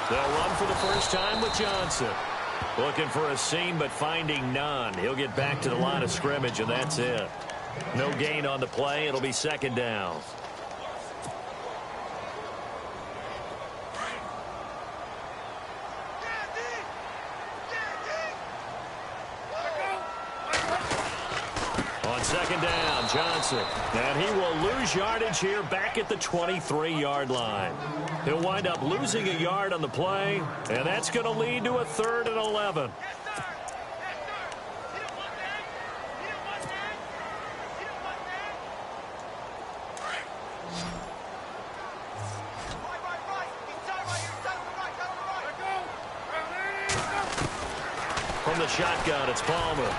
They'll run for the first time with Johnson. Looking for a seam, but finding none. He'll get back to the line of scrimmage, and that's it. No gain on the play. It'll be second down. On second down, Johnson. And he will lose yardage here back at the 23-yard line. He'll wind up losing a yard on the play, and that's going to lead to a 3rd and 11. From the shotgun, it's Palmer.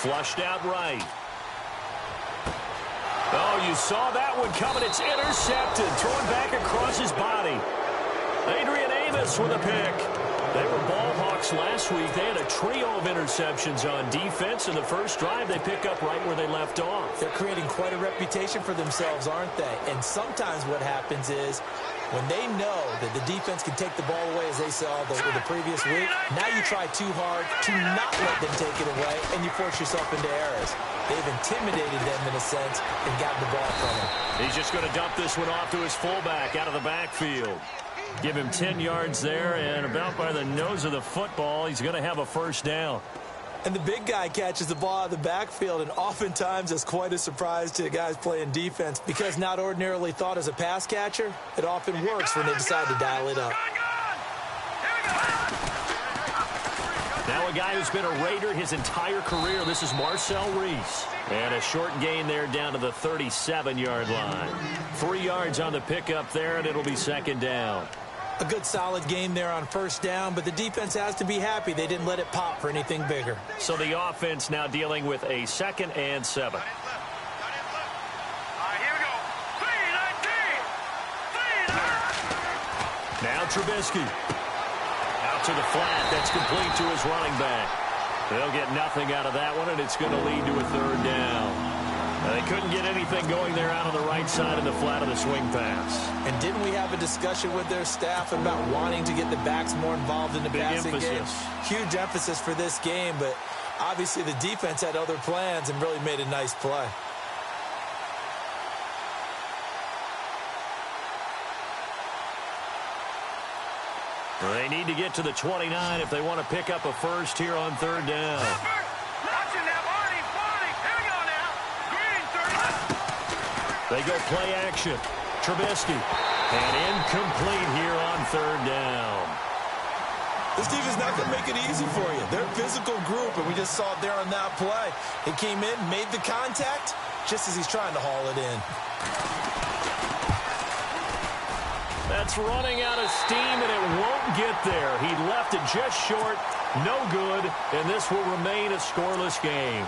Flushed out right. Oh, you saw that one coming. It's intercepted. Thrown back across his body. Adrian Amos with a pick. They were ball hawks last week. They had a trio of interceptions on defense. In the first drive, they pick up right where they left off. They're creating quite a reputation for themselves, aren't they? And sometimes what happens is when they know that the defense can take the ball away, as they saw the previous week, now you try too hard to not let them take it away, and you force yourself into errors. They've intimidated them in a sense and gotten the ball from them. He's just going to dump this one off to his fullback out of the backfield. Give him 10 yards there, and about by the nose of the football, he's going to have a first down. And the big guy catches the ball out of the backfield, and oftentimes it's quite a surprise to guys playing defense because not ordinarily thought as a pass catcher, it often works when they decide to dial it up. Now a guy who's been a Raider his entire career. This is Marcel Reese. And a short gain there down to the 37-yard line. 3 yards on the pickup there, and it'll be second down. A good solid game there on first down, but the defense has to be happy they didn't let it pop for anything bigger. So the offense now dealing with a 2nd and 7. Here we go. 3-19. Now Trubisky. Out to the flat. That's complete to his running back. They'll get nothing out of that one, and it's going to lead to a 3rd down. They couldn't get anything going there out on the right side of the flat of the swing pass. And didn't we have a discussion with their staff about wanting to get the backs more involved in the passing game? Huge emphasis for this game, but obviously the defense had other plans and really made a nice play. They need to get to the 29 if they want to pick up a first here on 3rd down. They go play action. Trubisky. And incomplete here on 3rd down. This defense is not going to make it easy for you. They're a physical group, and we just saw it there on that play. He came in, made the contact, just as he's trying to haul it in. That's running out of steam, and it won't get there. He left it just short. No good, and this will remain a scoreless game.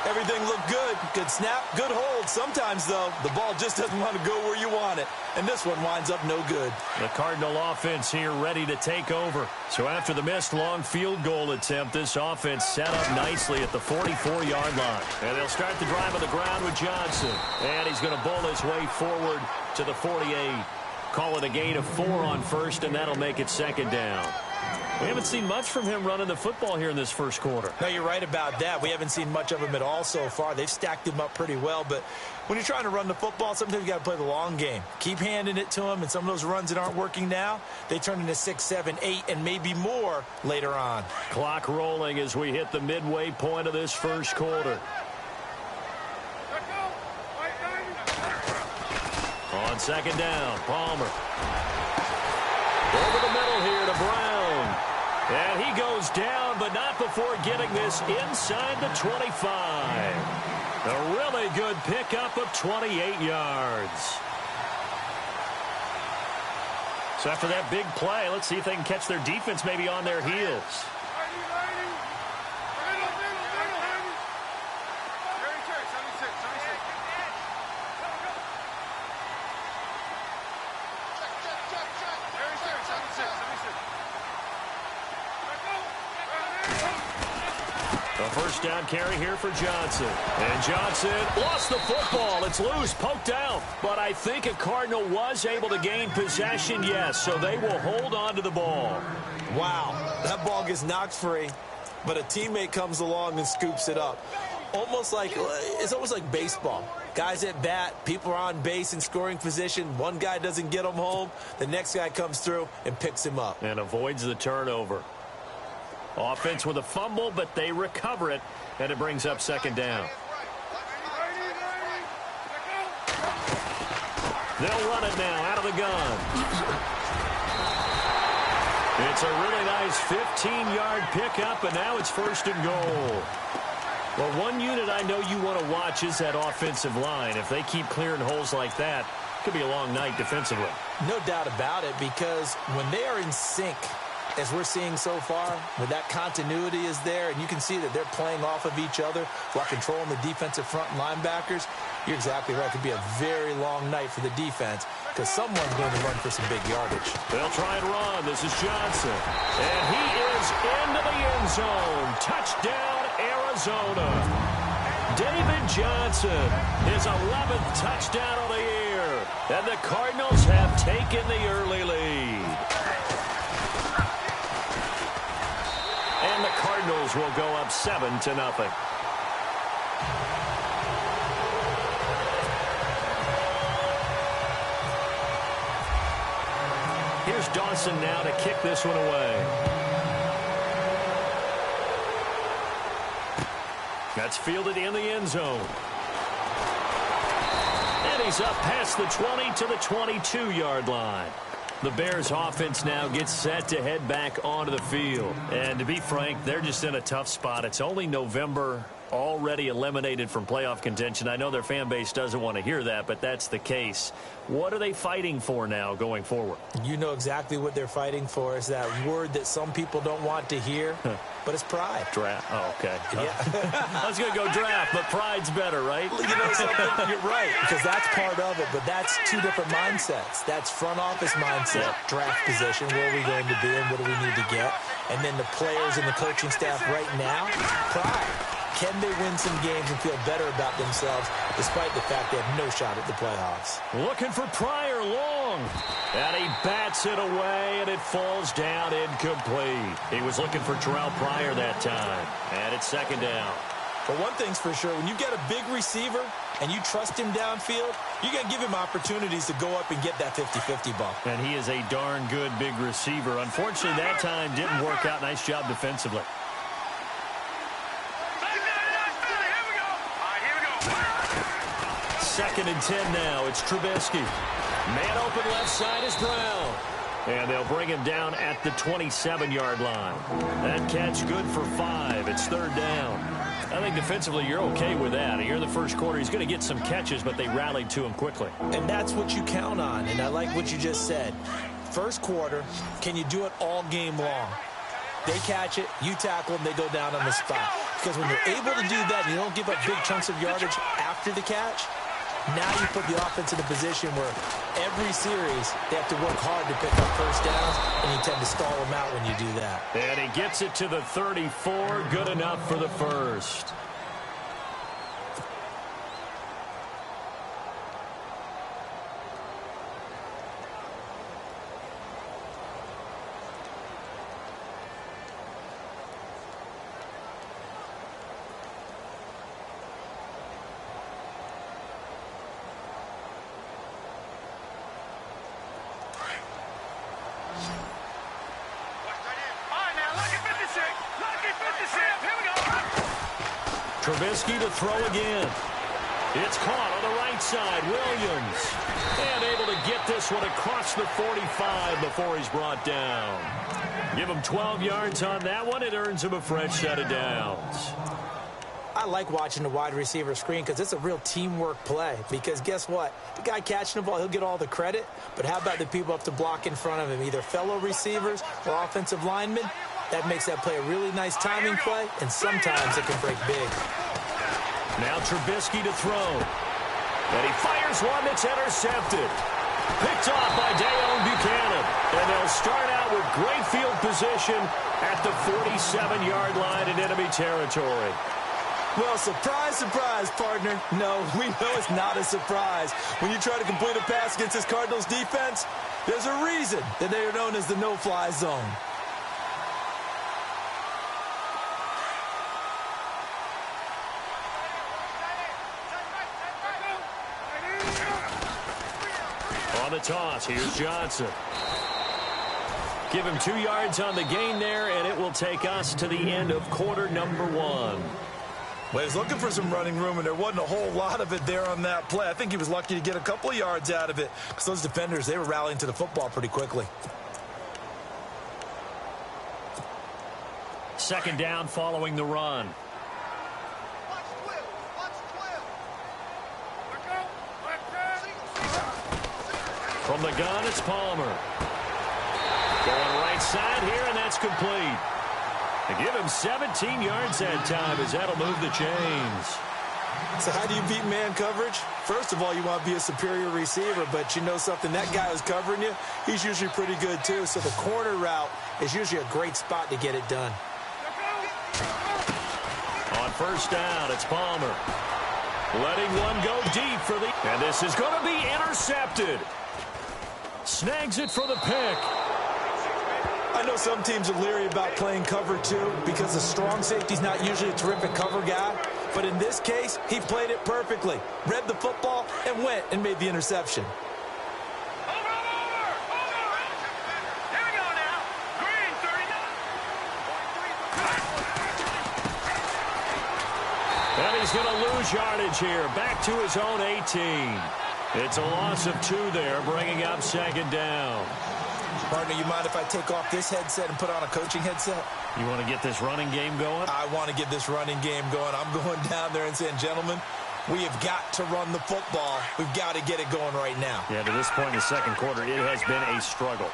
Everything looked good. Good snap, good hold. Sometimes, though, the ball just doesn't want to go where you want it. And this one winds up no good. The Cardinal offense here ready to take over. So after the missed long field goal attempt, this offense set up nicely at the 44-yard line. And they'll start the drive on the ground with Johnson. And he's going to bowl his way forward to the 48. Call it a gain of 4 on first, and that'll make it second down. We haven't seen much from him running the football here in this first quarter. No, you're right about that. We haven't seen much of him at all so far. They've stacked him up pretty well, but when you're trying to run the football, sometimes you got to play the long game. Keep handing it to him, and some of those runs that aren't working now, they turn into 6, 7, 8, and maybe more later on. Clock rolling as we hit the midway point of this first quarter. On second down, Palmer. Over the middle here to Brown. And he goes down, but not before getting this inside the 25. A really good pickup of 28 yards. So after that big play, let's see if they can catch their defense maybe on their heels. A first down carry here for Johnson. And Johnson lost the football. It's loose, poked out. But I think a Cardinal was able to gain possession, yes. So they will hold on to the ball. Wow, that ball gets knocked free, but a teammate comes along and scoops it up. It's almost like baseball. Guys at bat, people are on base in scoring position. One guy doesn't get him home. The next guy comes through and picks him up. And avoids the turnover. Offense with a fumble, but they recover it, and it brings up second down. They'll run it now out of the gun. It's a really nice 15-yard pickup, and now it's first and goal. Well, one unit I know you want to watch is that offensive line. If they keep clearing holes like that, it could be a long night defensively. No doubt about it, because when they are in sync, as we're seeing so far, when that continuity is there, and you can see that they're playing off of each other while controlling the defensive front linebackers, you're exactly right. It could be a very long night for the defense because someone's going to run for some big yardage. They'll try and run. This is Johnson. And he is into the end zone. Touchdown, Arizona. David Johnson, his 11th touchdown of the year. And the Cardinals have taken the early lead. And the Cardinals will go up 7-0. Here's Dawson now to kick this one away. That's fielded in the end zone. And he's up past the 20 to the 22-yard line. The Bears offense now gets set to head back onto the field. And to be frank, they're just in a tough spot. It's only November, already eliminated from playoff contention. I know their fan base doesn't want to hear that, but that's the case. What are they fighting for now going forward? You know exactly what they're fighting for. Is that word that some people don't want to hear, but it's pride. Draft. Oh, okay. Yeah. I was going to go draft, but pride's better, right? You know something? You're right, because that's part of it, but that's two different mindsets. That's front office mindset, draft position, where are we going to be and what do we need to get? And then the players and the coaching staff right now, pride. Can they win some games and feel better about themselves despite the fact they have no shot at the playoffs? Looking for Pryor long. And he bats it away, and it falls down incomplete. He was looking for Terrell Pryor that time. And it's second down. But one thing's for sure, when you get a big receiver and you trust him downfield, you got to give him opportunities to go up and get that 50-50 ball. And he is a darn good big receiver. Unfortunately, that time didn't work out. Nice job defensively. Second and 10 now. It's Trubisky. Man open left side is Brown. And they'll bring him down at the 27-yard line. That catch good for 5. It's third down. I think defensively you're okay with that. Here in the first quarter, he's going to get some catches, but they rallied to him quickly. And that's what you count on, and I like what you just said. First quarter, can you do it all game long? They catch it, you tackle them, they go down on the spot. Because when you're able to do that, you don't give up big chunks of yardage after the catch, now you put the offense in a position where every series they have to work hard to pick up first downs, and you tend to stall them out when you do that. And he gets it to the 34. Good enough for the first. Trubisky to throw again. It's caught on the right side. Williams. And able to get this one across the 45 before he's brought down. Give him 12 yards on that one. It earns him a fresh set of downs. I like watching the wide receiver screen because it's a real teamwork play. Because guess what? The guy catching the ball, he'll get all the credit. But how about the people up to block in front of him? Either fellow receivers or offensive linemen. That makes that play a really nice timing play, and sometimes it can break big. Now Trubisky to throw. And he fires one that's intercepted. Picked off by Dayon Buchanan. And they'll start out with great field position at the 47-yard line in enemy territory. Well, surprise, surprise, partner. No, we know it's not a surprise. When you try to complete a pass against this Cardinals defense, there's a reason that they are known as the no-fly zone. On the toss, here's Johnson. Give him 2 yards on the gain there, and it will take us to the end of quarter number 1. Well, he was looking for some running room, and there wasn't a whole lot of it there on that play. I think he was lucky to get a couple of yards out of it because those defenders, they were rallying to the football pretty quickly. Second down following the run. From the gun, it's Palmer. Going right side here, and that's complete. They give him 17 yards that time as that'll move the chains. So how do you beat man coverage? First of all, you want to be a superior receiver, but you know something, that guy who's covering you, he's usually pretty good too. So the corner route is usually a great spot to get it done. On first down, it's Palmer. Letting one go deep for the... And this is going to be intercepted. Snags it for the pick. I know some teams are leery about playing cover 2 because the strong safety's not usually a terrific cover guy. But in this case, he played it perfectly. Read the football and went and made the interception. Here we go now. Green, 39. And he's going to lose yardage here. Back to his own 18. It's a loss of 2 there, bringing up second down. Partner, you mind if I take off this headset and put on a coaching headset? You want to get this running game going? I want to get this running game going. I'm going down there and saying, gentlemen, we have got to run the football. We've got to get it going right now. Yeah, to this point in the second quarter, it has been a struggle.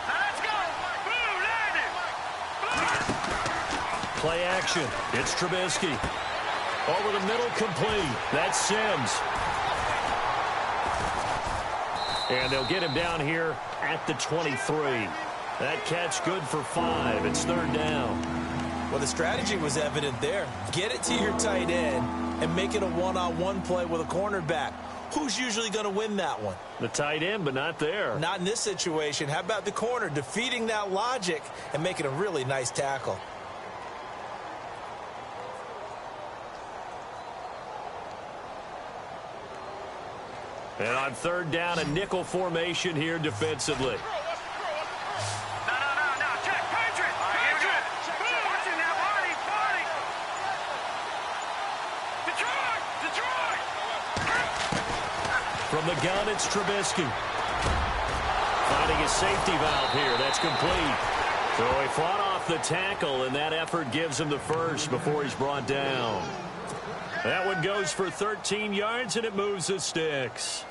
Let's go. Blue, landed. Play action. It's Trubisky. Over the middle, complete. That's Sims. And they'll get him down here at the 23. That catch good for 5. It's third down. Well, the strategy was evident there. Get it to your tight end and make it a one-on-one play with a cornerback. Who's usually going to win that one? The tight end, but not there. Not in this situation. How about the corner defeating that logic and making a really nice tackle? And on third down, a nickel formation here defensively. No. Check. Patriot. Patriot. Watching that body. Detroit. From the gun, it's Trubisky. Finding a safety valve here. That's complete. So he fought off the tackle, and that effort gives him the first before he's brought down. That one goes for 13 yards, and it moves the sticks.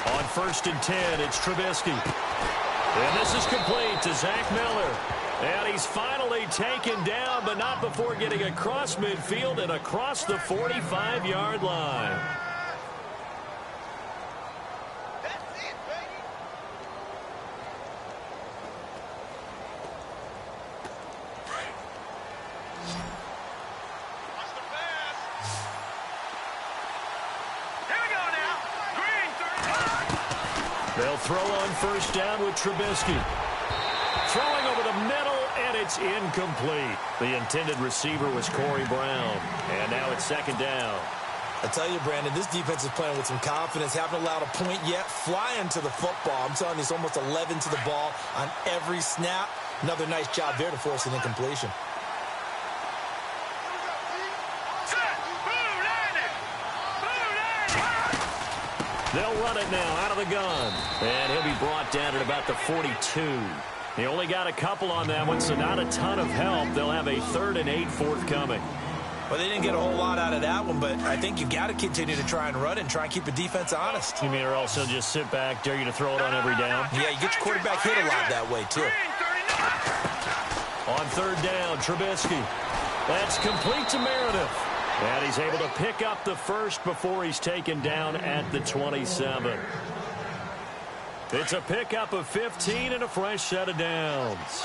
On first and 10, it's Trubisky. And this is complete to Zach Miller. And he's finally taken down, but not before getting across midfield and across the 45-yard line. They'll throw on first down with Trubisky. Throwing over the middle, and it's incomplete. The intended receiver was Corey Brown. And now it's second down. I tell you, Brandon, this defense is playing with some confidence. Haven't allowed a point yet. Flying to the football. I'm telling you, it's almost 11 to the ball on every snap. Another nice job there to force an incompletion. They'll run it now out of the gun. And he'll be brought down at about the 42. He only got a couple on that one, so not a ton of help. They'll have a 3rd and 8 forthcoming. Well, they didn't get a whole lot out of that one, but I think you've got to continue to try and run it and try and keep the defense honest. You mean, or also just sit back, dare you to throw it on every down? Yeah, you get your quarterback hit a lot that way, too. On third down, Trubisky. That's complete to Meredith. And he's able to pick up the first before he's taken down at the 27. It's a pickup of 15 and a fresh set of downs.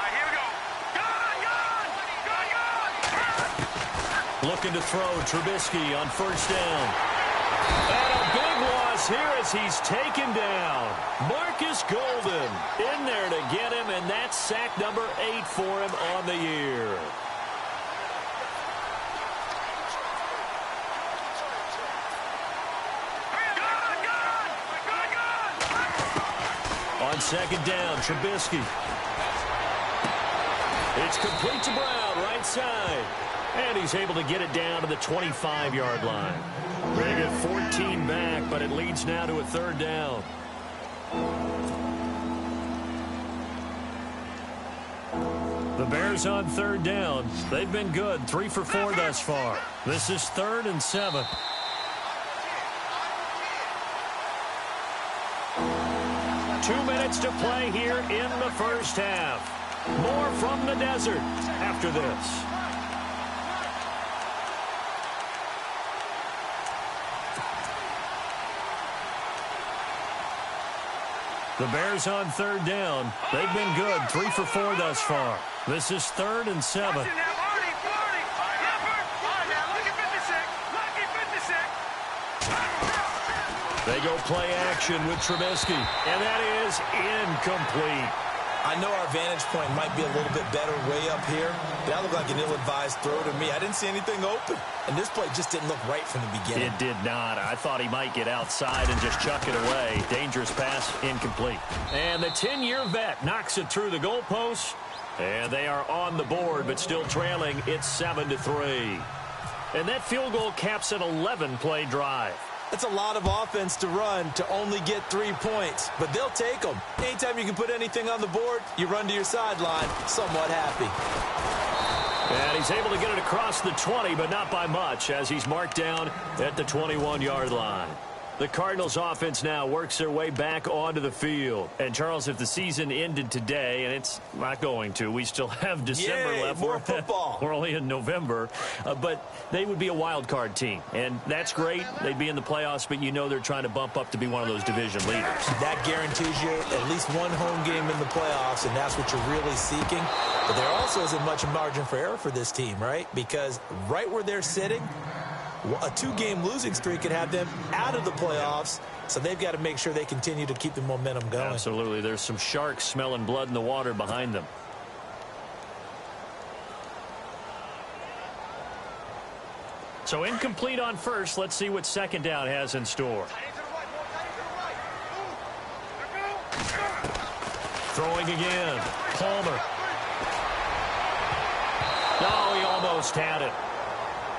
Here we go. Gone! Looking to throw, Trubisky on first down. And a big loss here as he's taken down. Marcus Golden in there to get him, and that's sack number 8 for him on the year. On second down, Trubisky. It's complete to Brown, right side. And he's able to get it down to the 25-yard line. They get 14 back, but it leads now to a third down. The Bears on third down. They've been good, 3 for 4 thus far. This is 3rd and 7. Two minutes to play here in the first half. More from the desert after this. The Bears on third down. They've been good, 3 for 4 thus far. This is 3rd and 7. They go play action with Trubisky, and that is incomplete. I know our vantage point might be a little bit better way up here, but that looked like an ill-advised throw to me. I didn't see anything open, and this play just didn't look right from the beginning. It did not. I thought he might get outside and just chuck it away. Dangerous pass, incomplete. And the 10-year vet knocks it through the goalpost, and they are on the board, but still trailing. It's 7-3. And that field goal caps an 11-play drive. That's a lot of offense to run to only get 3 points, but they'll take them. Anytime you can put anything on the board, you run to your sideline, somewhat happy. And he's able to get it across the 20, but not by much, as he's marked down at the 21-yard line. The Cardinals offense now works their way back onto the field. And, Charles, if the season ended today, and it's not going to, we still have December left. More football. We're only in November. But they would be a wild card team. And that's great. They'd be in the playoffs, but you know they're trying to bump up to be one of those division leaders. That guarantees you at least one home game in the playoffs, and that's what you're really seeking. But there also isn't much margin for error for this team, right? Because right where they're sitting, a 2-game losing streak could have them out of the playoffs, so they've got to make sure they continue to keep the momentum going. Absolutely. There's some sharks smelling blood in the water behind them. So incomplete on first. Let's see what second down has in store. Throwing again. Palmer. Oh, he almost had it.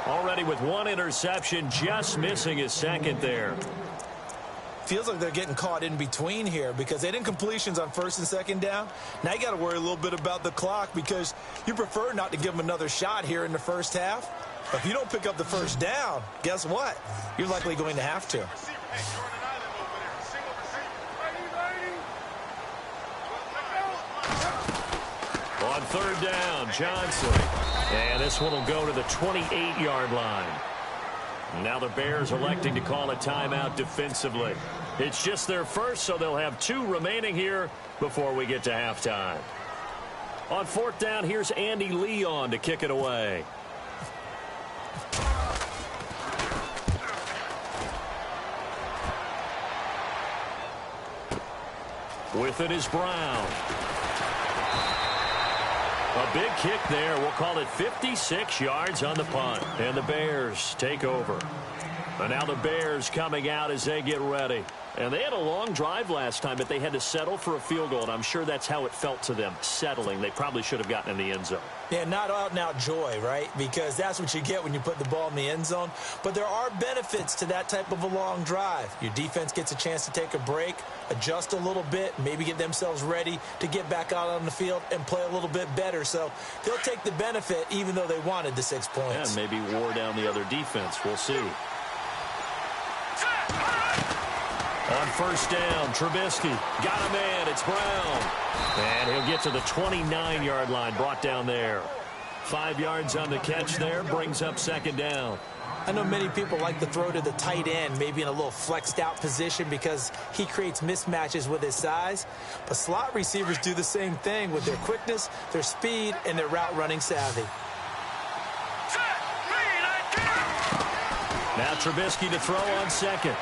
Already with 1 interception, just missing his second there. Feels like they're getting caught in between here because they didn't completions on first and second down. Now you got to worry a little bit about the clock because you prefer not to give them another shot here in the first half. But if you don't pick up the first down, guess what? You're likely going to have to. On third down, Johnson. And this one will go to the 28-yard line. Now the Bears electing to call a timeout defensively. It's just their first, so they'll have 2 remaining here before we get to halftime. On fourth down, here's Andy Leon to kick it away. With it is Brown. A big kick there. We'll call it 56 yards on the punt. And the Bears take over. And now the Bears coming out as they get ready. And they had a long drive last time, but they had to settle for a field goal. And I'm sure that's how it felt to them, settling. They probably should have gotten in the end zone. Yeah, not out-and-out joy, right? Because that's what you get when you put the ball in the end zone. But there are benefits to that type of a long drive. Your defense gets a chance to take a break, adjust a little bit, maybe get themselves ready to get back out on the field and play a little bit better. So they'll take the benefit even though they wanted the 6 points. Yeah, maybe wore down the other defense. We'll see. On first down, Trubisky got a man. It's Brown. And he'll get to the 29-yard line, brought down there. 5 yards on the catch there, brings up second down. I know many people like to throw to the tight end, maybe in a little flexed out position because he creates mismatches with his size. But slot receivers do the same thing with their quickness, their speed, and their route running savvy. Now Trubisky to throw on second.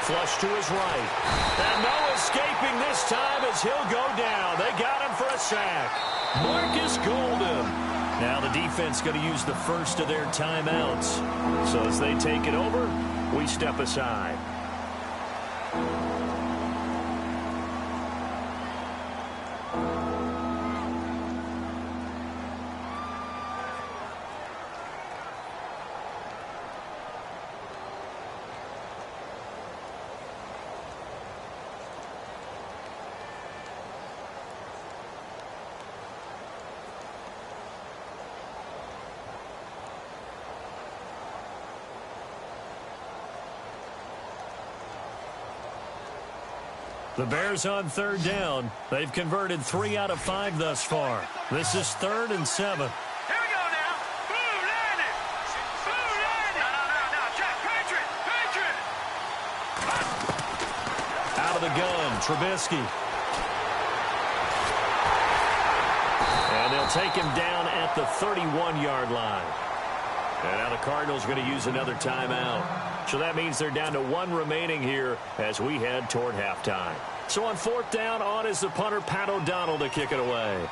Flush to his right. And no escaping this time as he'll go down. They got him for a sack. Marcus Golden. Now the defense going to use the first of their timeouts. So as they take it over, we step aside. The Bears on third down. They've converted 3 out of 5 thus far. This is 3rd and 7. Here we go now. Boom, landed. Boom, landed. No. Jack, Patriot. Out of the gun, Trubisky. And they'll take him down at the 31-yard line. And now the Cardinals going to use another timeout. So that means they're down to 1 remaining here as we head toward halftime. So on 4th down, on is the punter, Pat O'Donnell, to kick it away.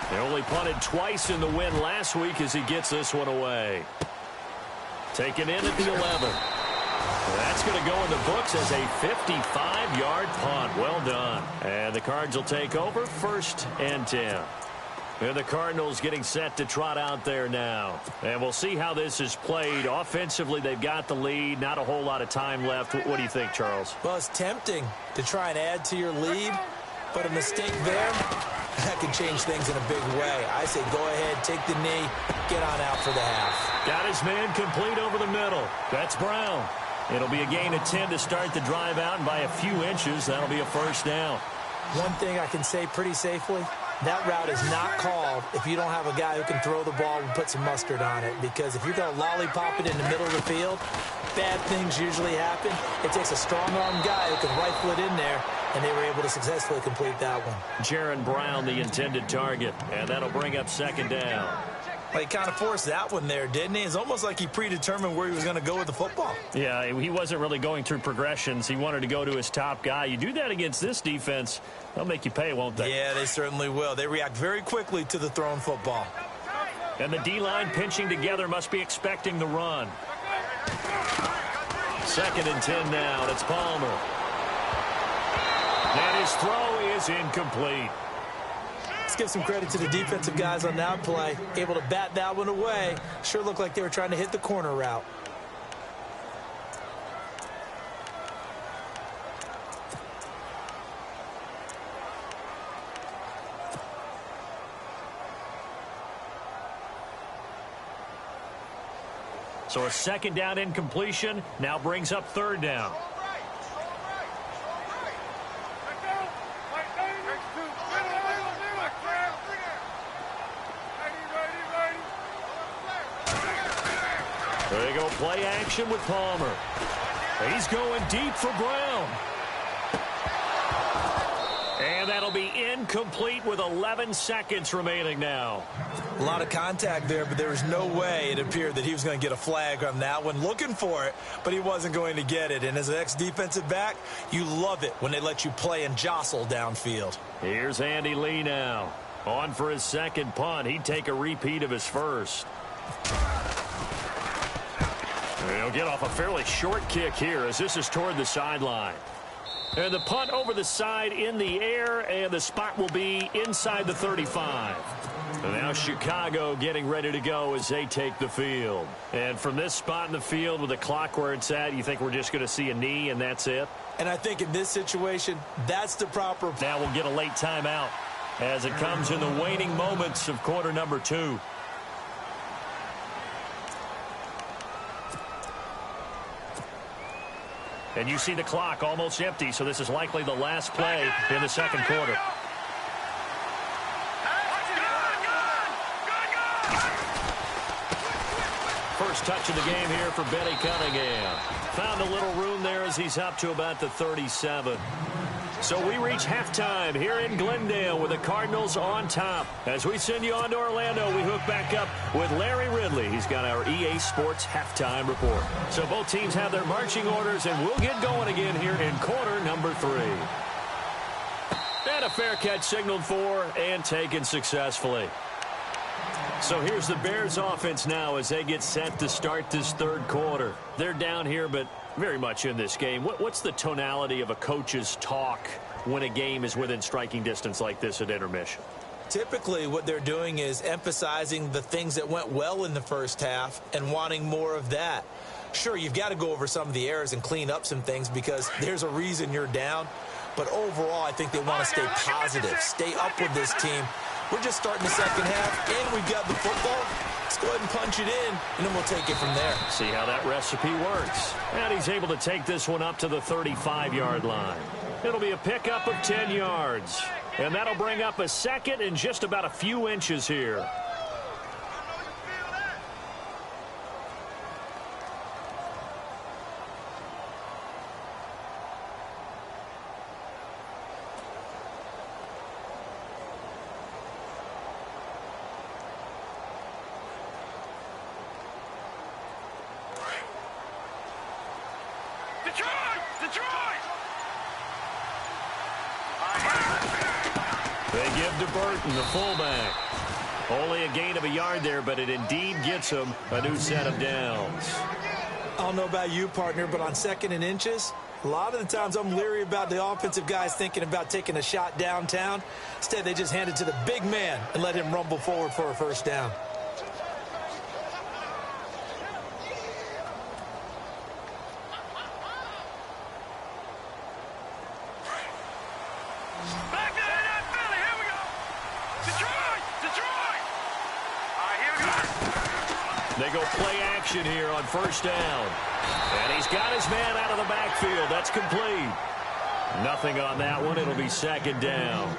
They only punted twice in the win last week as he gets this one away. Taken in at the 11. That's going to go in the books as a 55-yard punt. Well done. And the Cards will take over 1st and 10. And the Cardinals getting set to trot out there now. And we'll see how this is played. Offensively, they've got the lead. Not a whole lot of time left. What do you think, Charles? Well, it's tempting to try and add to your lead, but a mistake there, that can change things in a big way. I say go ahead, take the knee, get on out for the half. Got his man complete over the middle. That's Brown. It'll be a gain of 10 to start the drive out, and by a few inches, that'll be a first down. One thing I can say pretty safely, that route is not called if you don't have a guy who can throw the ball and put some mustard on it. Because if you're going to lollipop it in the middle of the field, bad things usually happen. It takes a strong-arm guy who can rifle it in there, and they were able to successfully complete that one. Jaron Brown, the intended target, and that'll bring up second down. Well, he kind of forced that one there, didn't he? It's almost like he predetermined where he was going to go with the football. Yeah, he wasn't really going through progressions. He wanted to go to his top guy. You do that against this defense, they'll make you pay, won't they? Yeah, they certainly will. They react very quickly to the thrown football. And the D-line pinching together must be expecting the run. 2nd and 10 now. It's Palmer. And his throw is incomplete. Let's give some credit to the defensive guys on that play. Able to bat that one away. Sure looked like they were trying to hit the corner route. So a 2nd down incompletion now brings up 3rd down. There you go, play action with Palmer. He's going deep for Brown. And that'll be incomplete with 11 seconds remaining now. A lot of contact there, but there was no way it appeared that he was going to get a flag on that one. Looking for it, but he wasn't going to get it. And as an ex-defensive back, you love it when they let you play and jostle downfield. Here's Andy Lee now. On for his 2nd punt. He'd take a repeat of his 1st. He'll get off a fairly short kick here as this is toward the sideline. And the punt over the side in the air, and the spot will be inside the 35. And now Chicago getting ready to go as they take the field. And from this spot in the field with the clock where it's at, you think we're just going to see a knee and that's it? And I think in this situation, that's the proper... Now we'll get a late timeout as it comes in the waning moments of quarter number 2. And you see the clock almost empty, so this is likely the last play in the second quarter. First touch of the game here for Benny Cunningham. Found a little room there as he's up to about the 37. So we reach halftime here in Glendale with the Cardinals on top. As we send you on to Orlando, we hook back up with Larry Ridley. He's got our EA Sports halftime report. So both teams have their marching orders, and we'll get going again here in quarter number 3. And a fair catch signaled for and taken successfully. So here's the Bears offense now as they get set to start this third quarter. They're down here, but very much in this game. What's the tonality of a coach's talk when a game is within striking distance like this at intermission? Typically, what they're doing is emphasizing the things that went well in the first half and wanting more of that. Sure, you've got to go over some of the errors and clean up some things because there's a reason you're down. But overall, I think they want to stay positive, stay up with this team. We're just starting the second half, and we've got the football. Let's go ahead and punch it in, and then we'll take it from there. See how that recipe works. And he's able to take this one up to the 35-yard line. It'll be a pickup of 10 yards. And that'll bring up a second and just about a few inches here. They give to Burton, the fullback. Only a gain of a yard there, but it indeed gets him a new set of downs. I don't know about you, partner, but on second and inches, a lot of the times I'm leery about the offensive guys thinking about taking a shot downtown. Instead, they just hand it to the big man and let him rumble forward for a first down. They go play action here on first down. And he's got his man out of the backfield. That's complete. Nothing on that one. It'll be second down.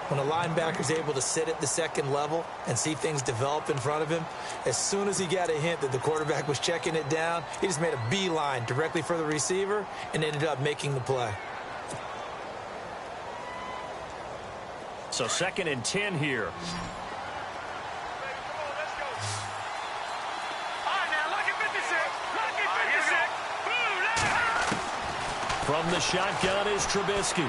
When a linebacker's able to sit at the second level and see things develop in front of him, as soon as he got a hint that the quarterback was checking it down, he just made a beeline directly for the receiver and ended up making the play. So second and 10 here. From the shotgun is Trubisky.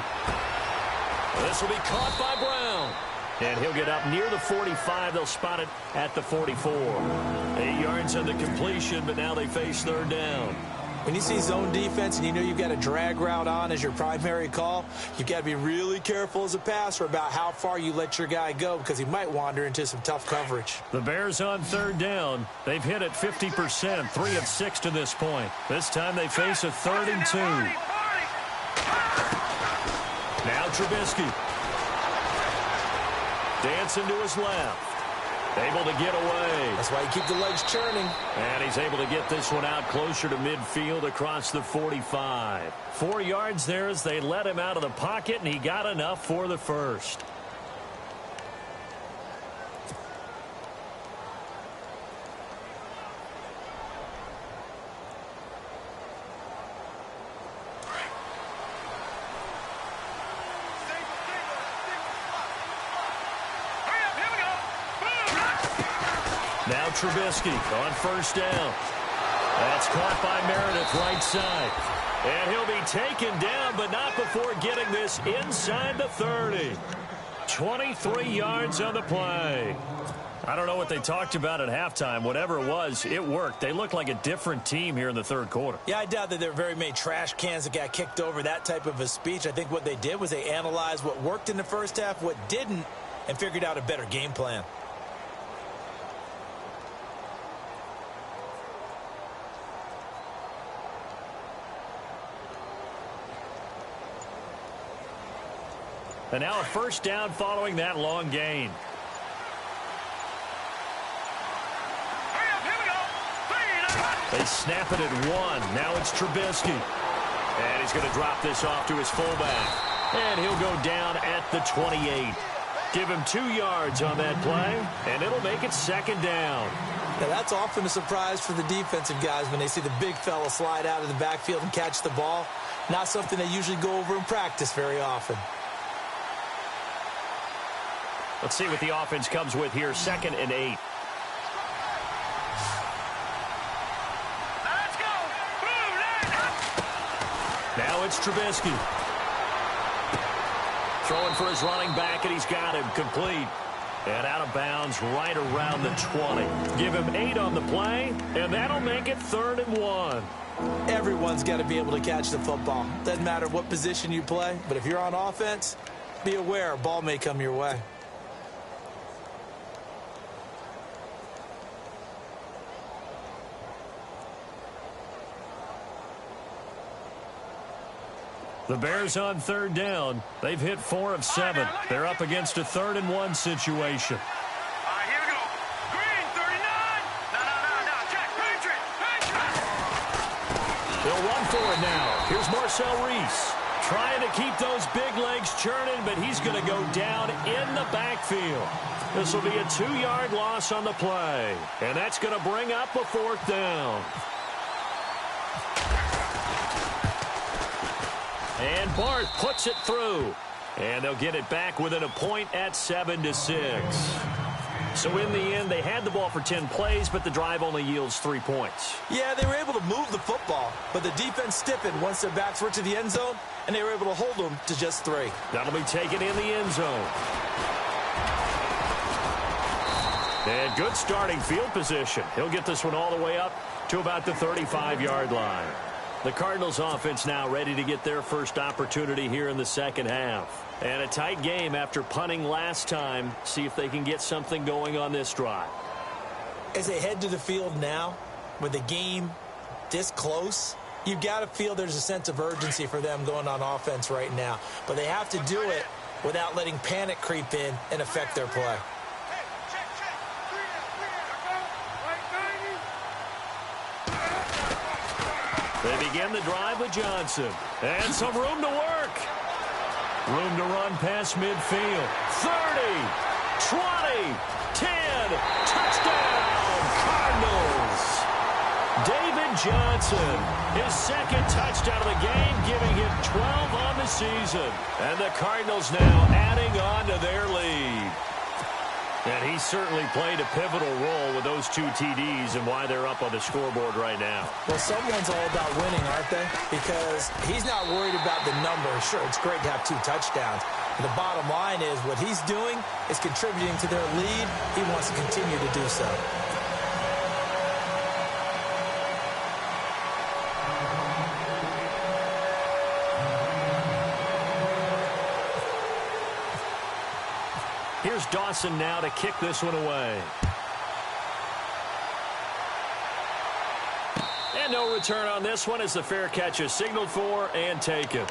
This will be caught by Brown. And he'll get up near the 45. They'll spot it at the 44. 8 yards on the completion, but now they face third down. When you see zone defense and you know you've got a drag route on as your primary call, you've got to be really careful as a passer about how far you let your guy go because he might wander into some tough coverage. The Bears on third down. They've hit it 50%, 3 of 6 to this point. This time they face a 3rd and 2. Now Trubisky. Dancing to his left. Able to get away. That's why you keep the legs churning. And he's able to get this one out closer to midfield across the 45. 4 yards there as they let him out of the pocket, and he got enough for the first. Now Trubisky on first down. That's caught by Meredith right side. And he'll be taken down, but not before getting this inside the 30. 23 yards on the play. I don't know what they talked about at halftime. Whatever it was, it worked. They looked like a different team here in the third quarter. Yeah, I doubt that there were very many trash cans that got kicked over, that type of a speech. I think what they did was they analyzed what worked in the first half, what didn't, and figured out a better game plan. And now a first down following that long gain. They snap it at 1. Now it's Trubisky. And he's going to drop this off to his fullback. And he'll go down at the 28. Give him 2 yards on that play, and it'll make it 2nd down. Now, that's often a surprise for the defensive guys when they see the big fella slide out of the backfield and catch the ball. Not something they usually go over in practice very often. Let's see what the offense comes with here. 2nd and 8. Let's go. Boom, Now it's Trubisky. Throwing for his running back, and he's got him complete. And out of bounds right around the 20. Give him 8 on the play, and that'll make it 3rd and 1. Everyone's got to be able to catch the football. Doesn't matter what position you play, but if you're on offense, be aware a ball may come your way. The Bears on 3rd down. They've hit 4 of 7. They're up against a 3rd and 1 situation. All right, here we go. Green, 39. No. Check. Patriot. They'll run for it now. Here's Marcel Reese. Trying to keep those big legs churning, but he's going to go down in the backfield. This will be a 2-yard loss on the play. And that's going to bring up a 4th down. And Barth puts it through. And they'll get it back within a point at 7-6. So in the end, they had the ball for 10 plays, but the drive only yields 3 points. Yeah, they were able to move the football, but the defense stiffened once their backs were to the end zone, and they were able to hold them to just 3. That'll be taken in the end zone. And good starting field position. He'll get this one all the way up to about the 35-yard line. The Cardinals offense now ready to get their first opportunity here in the 2nd half. And a tight game after punting last time. See if they can get something going on this drive. As they head to the field now, with the game this close, you've got to feel there's a sense of urgency for them going on offense right now. But they have to do it without letting panic creep in and affect their play. They begin the drive with Johnson. And some room to work. Room to run past midfield. 30, 20, 10. Touchdown, Cardinals. David Johnson, his 2nd touchdown of the game, giving him 12 on the season. And the Cardinals now adding on to their lead. And he certainly played a pivotal role with those 2 TDs and why they're up on the scoreboard right now. Well, someone's all about winning, aren't they? Because he's not worried about the number. Sure, it's great to have 2 touchdowns. But the bottom line is what he's doing is contributing to their lead. He wants to continue to do so. Here's Dawson now to kick this one away. And no return on this one as the fair catch is signaled for and taken.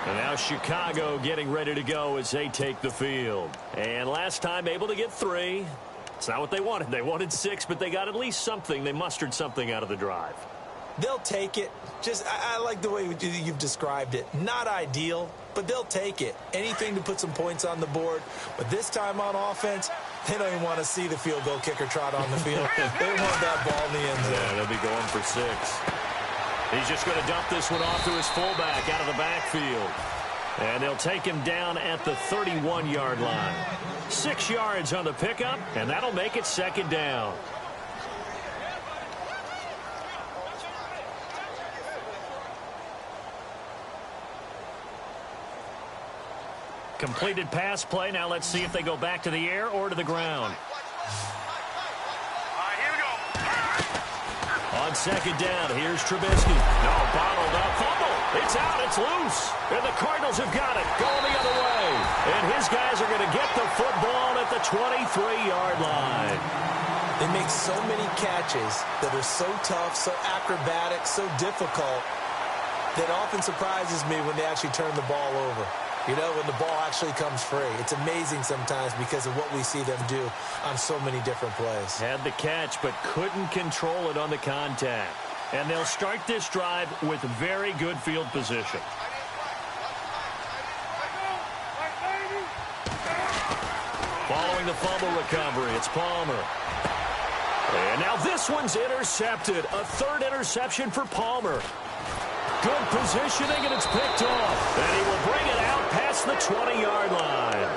And now Chicago getting ready to go as they take the field. And last time able to get 3. It's not what they wanted. They wanted 6, but they got at least something. They mustered something out of the drive. They'll take it. I like the way you've described it. Not ideal, but they'll take it. Anything to put some points on the board. But this time on offense, they don't even want to see the field goal kicker trot on the field. They want that ball in the end zone. Yeah, they'll be going for 6. He's just going to dump this one off to his fullback out of the backfield. And they'll take him down at the 31-yard line. 6 yards on the pickup, and that'll make it 2nd down. Completed pass play. Now let's see if they go back to the air or to the ground. All right, here we go. On 2nd down, here's Trubisky. No, bottled up. Fumble. It's out. It's loose. And the Cardinals have got it. Going the other way. And his guys are going to get the football at the 23-yard line. They make so many catches that are so tough, so acrobatic, so difficult that often surprises me when they actually turn the ball over. You know, when the ball actually comes free. It's amazing sometimes because of what we see them do on so many different plays. Had the catch, but couldn't control it on the contact. And they'll start this drive with very good field position. Following the fumble recovery, it's Palmer. And now this one's intercepted. A third interception for Palmer. Good positioning, and it's picked off. And he will bring it out past the 20-yard line.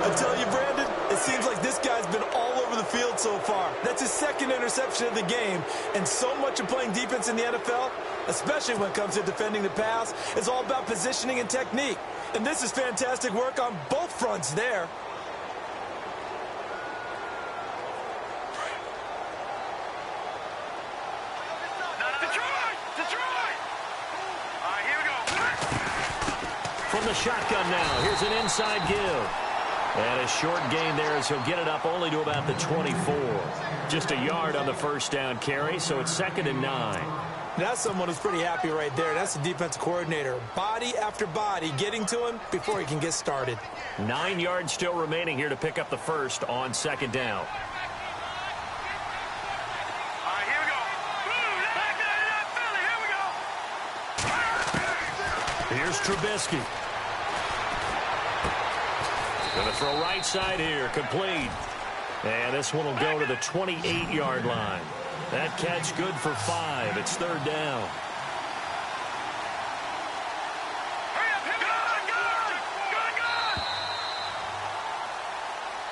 I tell you, Brandon, it seems like this guy's been all over the field so far. That's his second interception of the game. And so much of playing defense in the NFL, especially when it comes to defending the pass, is all about positioning and technique. And this is fantastic work on both fronts there. From the shotgun now, here's an inside give. And a short gain there as he'll get it up only to about the 24. Just a yard on the first down carry, so it's 2nd and 9. That's someone who's pretty happy right there. That's the defensive coordinator. Body after body getting to him before he can get started. 9 yards still remaining here to pick up the first on 2nd down. Here's Trubisky. Going to throw right side here, complete. And this one will go to the 28-yard line. That catch good for 5. It's 3rd down.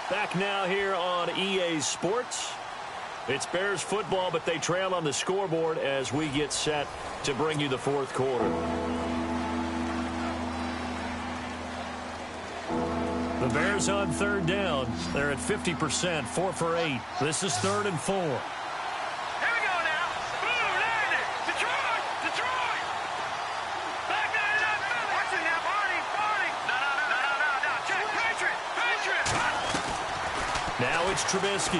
Back now here on EA Sports. It's Bears football, but they trail on the scoreboard as we get set to bring you the 4th quarter. The Bears on 3rd down. They're at 50%, 4 for 8. This is 3rd and 4. Here we go now. Boom, landed. Detroit, Detroit. Back there in that Philly. Watch it now, Barney. No. Check, Patriot. Now it's Trubisky.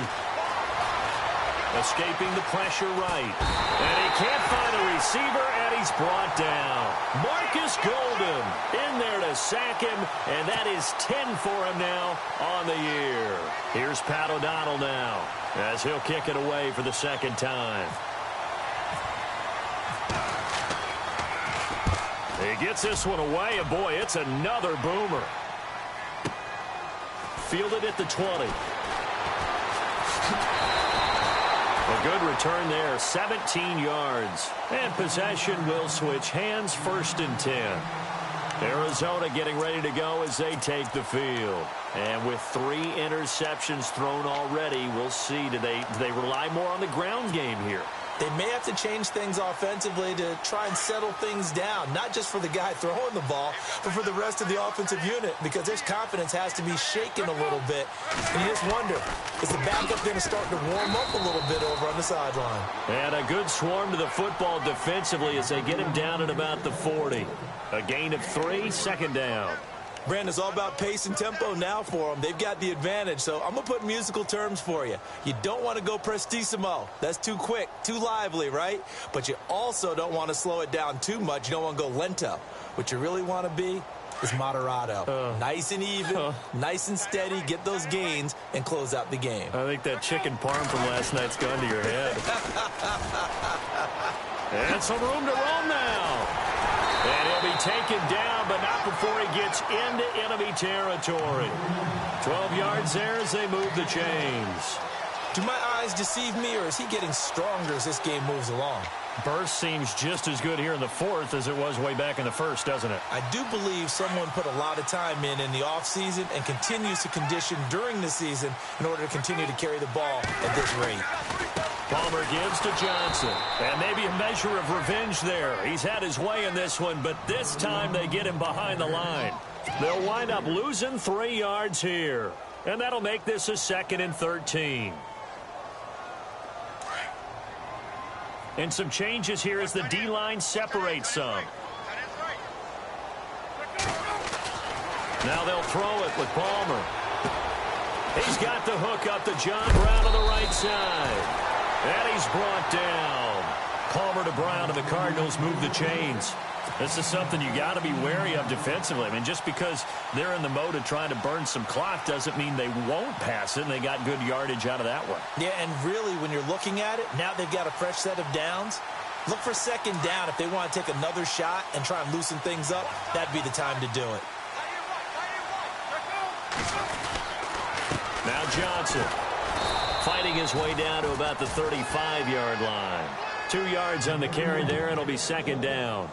Escaping the pressure right. And he can't find a receiver, and he's brought down. Marcus Golden in there to sack him, and that is 10 for him now on the year. Here's Pat O'Donnell now as he'll kick it away for the 2nd time. He gets this one away, and boy, it's another boomer. Fielded at the 20. A good return there, 17 yards. And possession will switch hands, 1st and 10. Arizona getting ready to go as they take the field. And with 3 interceptions thrown already, we'll see, do they rely more on the ground game here? They may have to change things offensively to try and settle things down, not just for the guy throwing the ball, but for the rest of the offensive unit, because their confidence has to be shaken a little bit. And you just wonder, is the backup going to start to warm up a little bit over on the sideline? And a good swarm to the football defensively as they get him down at about the 40. A gain of 3, 2nd down. Brandon, it's all about pace and tempo now for them. They've got the advantage, so I'm going to put musical terms for you. You don't want to go prestissimo. That's too quick, too lively, right? But you also don't want to slow it down too much. You don't want to go lento. What you really want to be is moderato. Nice and even, nice and steady, get those gains, and close out the game. I think that chicken parm from last night's gone to your head. And some room to roam now. And he'll be taken down, but not before he gets into enemy territory. 12 yards there as they move the chains. Do my eyes deceive me, or is he getting stronger as this game moves along? Burst seems just as good here in the 4th as it was way back in the 1st, doesn't it? I do believe someone put a lot of time in the offseason and continues to condition during the season in order to continue to carry the ball at this rate. Palmer gives to Johnson. And maybe a measure of revenge there. He's had his way in this one, but this time they get him behind the line. They'll wind up losing 3 yards here. And that'll make this a 2nd and 13. And some changes here as the D-line separates some. Now they'll throw it with Palmer. He's got the hook up to John Brown on the right side. And he's brought down. Palmer to Brown, and the Cardinals move the chains. This is something you got to be wary of defensively. I mean, just because they're in the mode of trying to burn some clock doesn't mean they won't pass it, and they got good yardage out of that one. Yeah, and really, when you're looking at it, now they've got a fresh set of downs. Look for second down if they want to take another shot and try and loosen things up. That'd be the time to do it. Now Johnson fighting his way down to about the 35-yard line. 2 yards on the carry there. It'll be second down.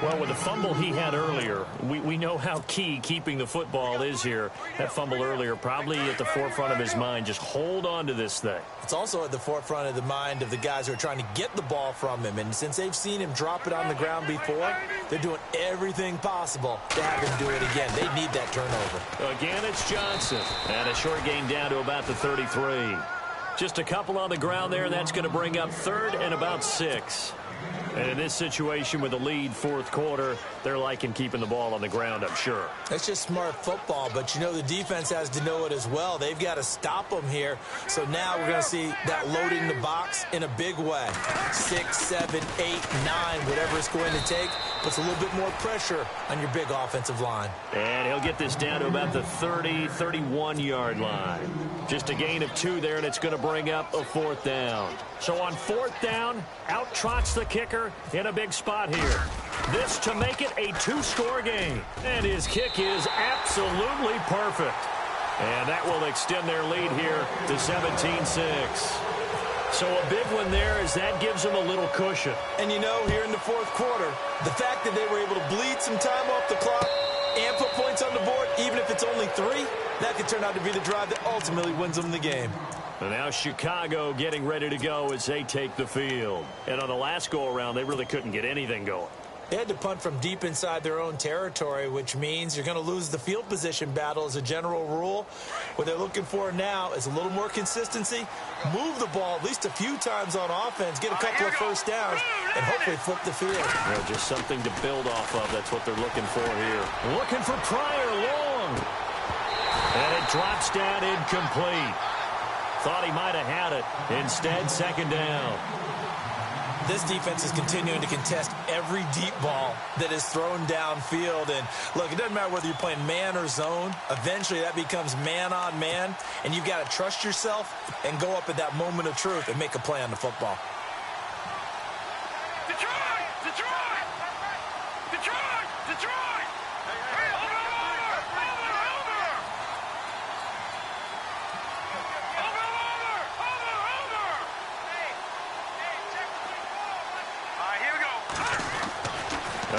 Well, with the fumble he had earlier, we know how key keeping the football is here. That fumble earlier probably at the forefront of his mind. Just hold on to this thing. It's also at the forefront of the mind of the guys who are trying to get the ball from him. And since they've seen him drop it on the ground before, they're doing everything possible to have him do it again. They need that turnover. Again, it's Johnson. And a short gain down to about the 33. Just a couple on the ground there. That's going to bring up third and about 6. And in this situation with the lead fourth quarter, they're liking keeping the ball on the ground, I'm sure. That's just smart football, but you know the defense has to know it as well. They've got to stop them here. So now we're going to see that loading the box in a big way. 6, 7, 8, 9, whatever it's going to take, puts a little bit more pressure on your big offensive line. And he'll get this down to about the 30, 31-yard line. Just a gain of 2 there, and it's going to bring up a fourth down. So on fourth down, out trots the kicker in a big spot here. This to make it a 2-score game. And his kick is absolutely perfect. And that will extend their lead here to 17-6. So a big one there as that gives them a little cushion. And you know, here in the fourth quarter, the fact that they were able to bleed some time off the clock and put points on the board, even if it's only 3, that could turn out to be the drive that ultimately wins them the game. And now Chicago getting ready to go as they take the field. And on the last go-around, they really couldn't get anything going. They had to punt from deep inside their own territory, which means you're going to lose the field position battle as a general rule. What they're looking for now is a little more consistency, move the ball at least a few times on offense, get a couple of first downs, and hopefully flip the field. Well, just something to build off of. That's what they're looking for here. Looking for Pryor long. And it drops down incomplete. Thought he might have had it. Instead, second down. This defense is continuing to contest every deep ball that is thrown downfield. And, look, it doesn't matter whether you're playing man or zone. Eventually, that becomes man on man. And you've got to trust yourself and go up at that moment of truth and make a play on the football. Detroit! Detroit! Detroit! Detroit!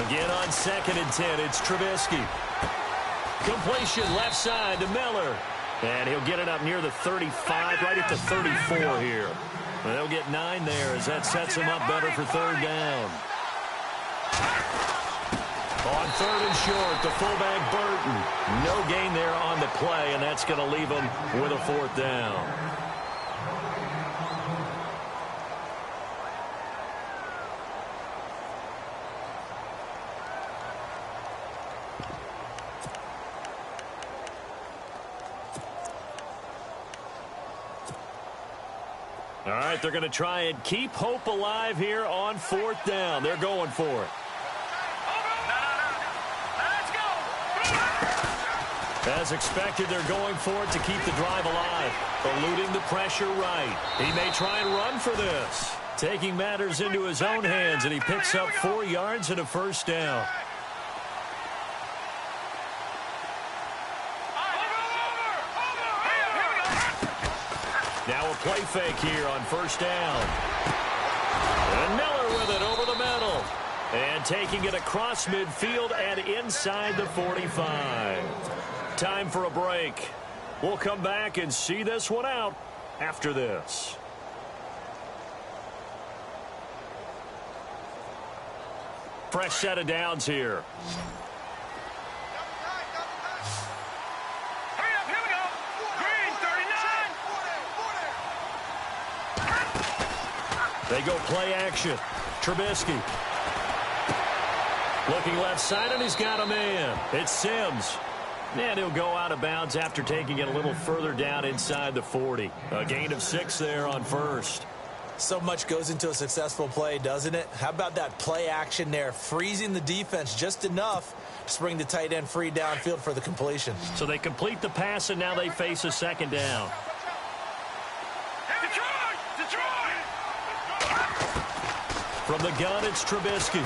Again on 2nd and 10, it's Trubisky. Completion left side to Miller. And he'll get it up near the 35, right at the 34 here. And they'll get 9 there as that sets him up better for third down. On 3rd and short, the fullback Burton. No gain there on the play, and that's going to leave him with a 4th down. All right, they're going to try and keep hope alive here on 4th down. They're going for it. Let's go! As expected, they're going for it to keep the drive alive. Eluding the pressure right. He may try and run for this. Taking matters into his own hands, and he picks up 4 yards and a first down. Now a play fake here on first down. And Miller with it over the middle. And taking it across midfield and inside the 45. Time for a break. We'll come back and see this one out after this. Fresh set of downs here. They go play action. Trubisky. Looking left side, and he's got a man. It's Sims. And he'll go out of bounds after taking it a little further down inside the 40. A gain of 6 there on first. So much goes into a successful play, doesn't it? How about that play action there, freezing the defense just enough to bring the tight end free downfield for the completion. So they complete the pass, and now they face a second down. From the gun, it's Trubisky.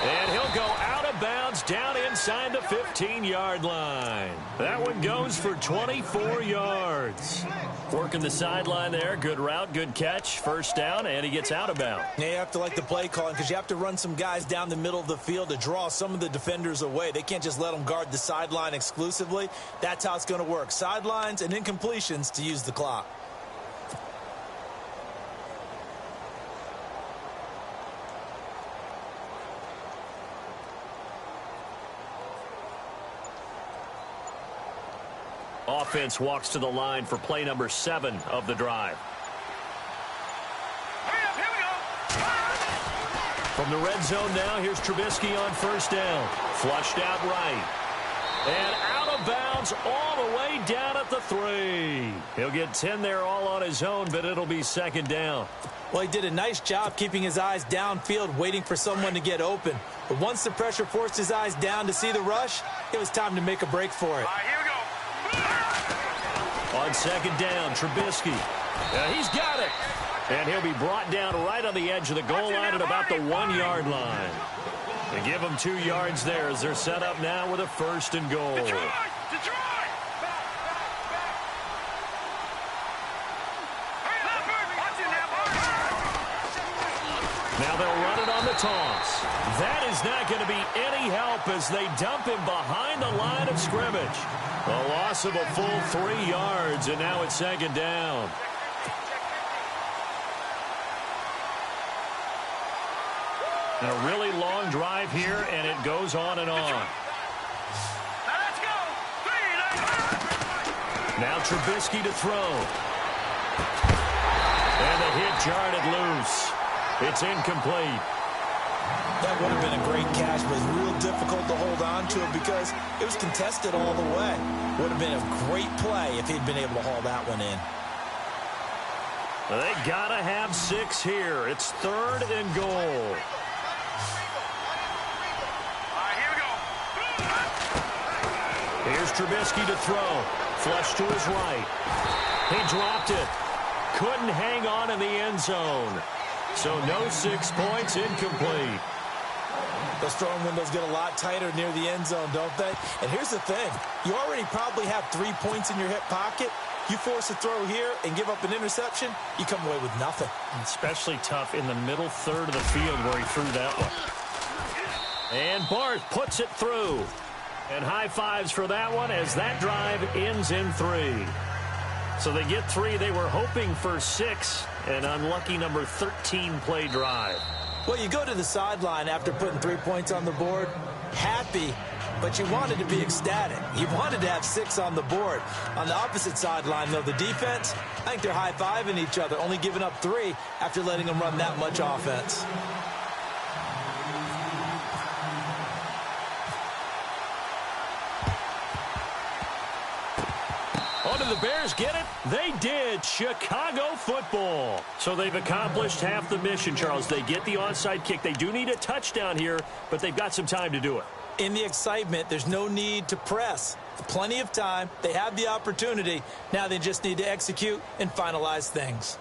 And he'll go out of bounds down inside the 15-yard line. That one goes for 24 yards. Working the sideline there. Good route, good catch. First down, and he gets out of bounds. Yeah, you have to like the play calling because you have to run some guys down the middle of the field to draw some of the defenders away. They can't just let them guard the sideline exclusively. That's how it's going to work. Sidelines and incompletions to use the clock. Offense walks to the line for play number 7 of the drive. Here we go. From the red zone now, here's Trubisky on first down. Flushed out right. And out of bounds all the way down at the 3. He'll get 10 there all on his own, but it'll be second down. Well, he did a nice job keeping his eyes downfield, waiting for someone to get open. But once the pressure forced his eyes down to see the rush, it was time to make a break for it. All right, here we go. On second down, Trubisky. He's got it. And he'll be brought down right on the edge of the goal line at about the 1-yard line. They give him 2 yards there as they're set up now with a first and goal. Detroit! Now they'll run it on the toss. That is not going to be any help as they dump him behind the line of scrimmage. A loss of a full 3 yards, and now it's second down. And a really long drive here, and it goes on and on. Now let's go. Now Trubisky to throw. And the hit jarred it loose. It's incomplete. That would have been a great catch, but it's real difficult to hold on to it because it was contested all the way. Would have been a great play if he'd been able to haul that one in. They got to have 6 here. It's third and goal. All right, here we go. Here's Trubisky to throw. Flush to his right. He dropped it. Couldn't hang on in the end zone. So no 6 points, incomplete. Those throwing windows get a lot tighter near the end zone, don't they? And here's the thing. You already probably have 3 points in your hip pocket. You force a throw here and give up an interception, you come away with nothing. Especially tough in the middle third of the field where he threw that one. And Barth puts it through. And high fives for that one as that drive ends in 3. So they get 3. They were hoping for 6. An unlucky number 13 play drive. Well, you go to the sideline after putting 3 points on the board, happy, but you wanted to be ecstatic. You wanted to have 6 on the board. On the opposite sideline, though, the defense, I think they're high-fiving each other, only giving up 3 after letting them run that much offense. The Bears get it? They did. Chicago football. So they've accomplished half the mission, Charles. They get the onside kick. They do need a touchdown here, but they've got some time to do it. In the excitement, there's no need to press. Plenty of time. They have the opportunity. Now they just need to execute and finalize things.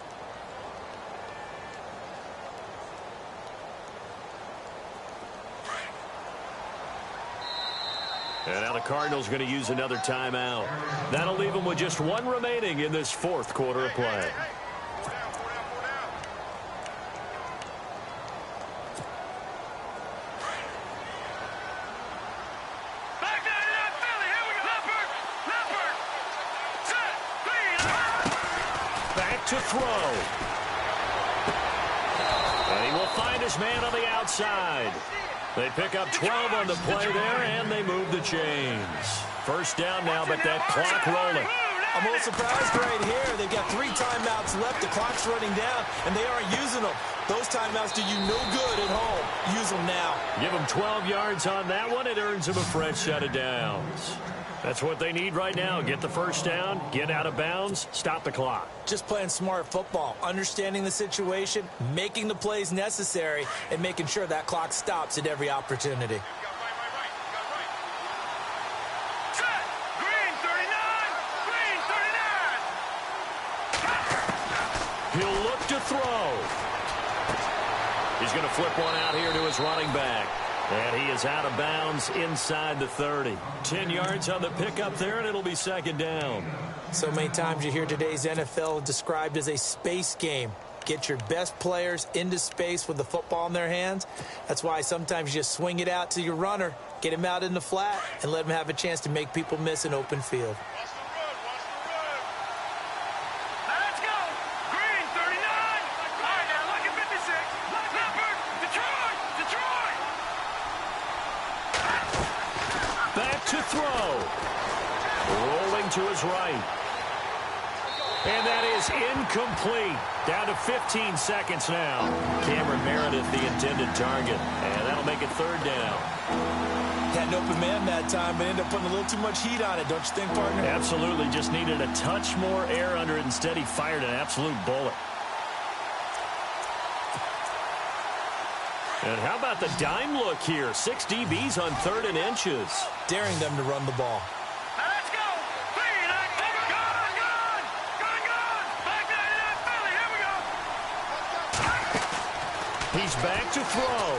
And now the Cardinals are going to use another timeout. That'll leave them with just 1 remaining in this 4th quarter of play. Back down to that Philly. Here we go. Leopard. Set. Back to throw. And he will find his man on the outside. They pick up 12 on the play there, and they move the chains. First down now, but that clock rolling. I'm a little surprised right here. They've got 3 timeouts left. The clock's running down, and they aren't using them. Those timeouts do you no good at home. Use them now. Give them 12 yards on that one. It earns them a fresh set of downs. That's what they need right now. Get the first down, get out of bounds, stop the clock. Just playing smart football, understanding the situation, making the plays necessary, and making sure that clock stops at every opportunity. Set. Green 39. Green 39. He'll look to throw. He's going to flip one out here to his running back. And he is out of bounds inside the 30. 10 yards on the pickup there, and it'll be second down. So many times you hear today's NFL described as a space game. Get your best players into space with the football in their hands. That's why sometimes you just swing it out to your runner, get him out in the flat, and let him have a chance to make people miss an open field. To throw. Rolling to his right. And that is incomplete. Down to 15 seconds now. Cameron Meredith, the intended target. And that'll make it third down. Had an open man that time, but ended up putting a little too much heat on it, don't you think, partner? Absolutely. Just needed a touch more air under it. Instead, he fired an absolute bullet. And how about the dime look here? 6 DBs on 3rd and inches. Daring them to run the ball. Now let's go. Clean. Gone. Back 99 Philly. Here we go. He's back to throw.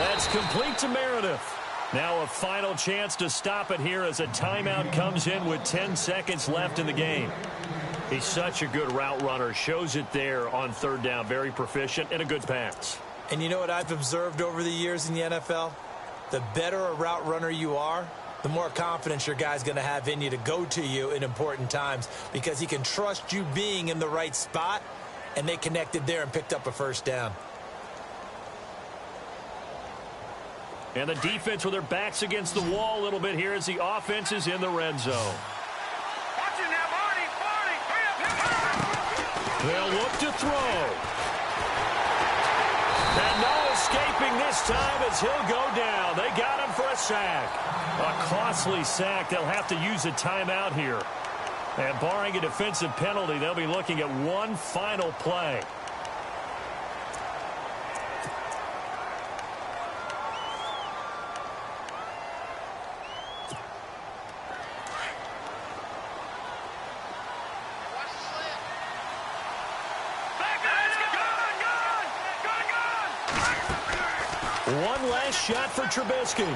That's complete to Meredith. Now a final chance to stop it here as a timeout comes in with 10 seconds left in the game. He's such a good route runner. Shows it there on 3rd down. Very proficient and a good pass. And you know what I've observed over the years in the NFL? The better a route runner you are, the more confidence your guy's going to have in you to go to you in important times because he can trust you being in the right spot, and they connected there and picked up a first down. And the defense with their backs against the wall a little bit here as the offense is in the red zone. Watch it now, Barney. They'll look to throw. And no escaping this time as he'll go down. They got him for a sack. A costly sack. They'll have to use a timeout here. And barring a defensive penalty, they'll be looking at one final play. One last shot for Trubisky. And,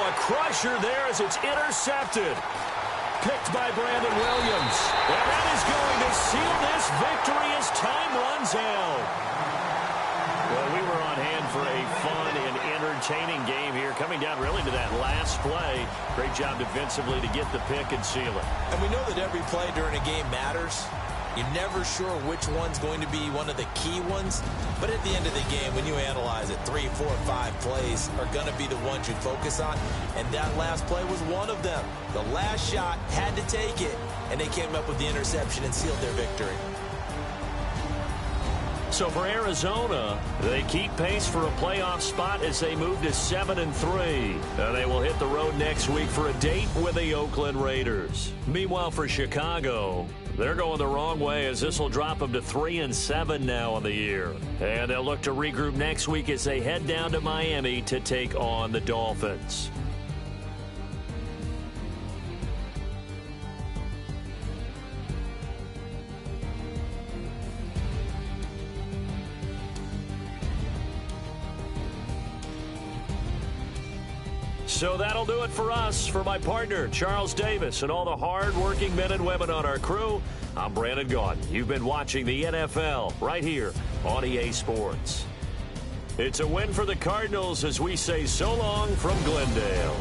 a crusher there as it's intercepted. Picked by Brandon Williams. And that is going to seal this victory as time runs out. Well, we were on hand for a fun and entertaining game here. Coming down really to that last play. Great job defensively to get the pick and seal it. And we know that every play during a game matters. You're never sure which one's going to be one of the key ones. But at the end of the game, when you analyze it, 3, 4, 5 plays are going to be the ones you focus on. And that last play was one of them. The last shot had to take it, and they came up with the interception and sealed their victory. So for Arizona, they keep pace for a playoff spot as they move to 7-3. They will hit the road next week for a date with the Oakland Raiders. Meanwhile, for Chicago, they're going the wrong way as this will drop them to 3-7 now on the year. And they'll look to regroup next week as they head down to Miami to take on the Dolphins. So that'll do it for us. For my partner, Charles Davis, and all the hard-working men and women on our crew, I'm Brandon Gaudin. You've been watching the NFL right here on EA Sports. It's a win for the Cardinals as we say so long from Glendale.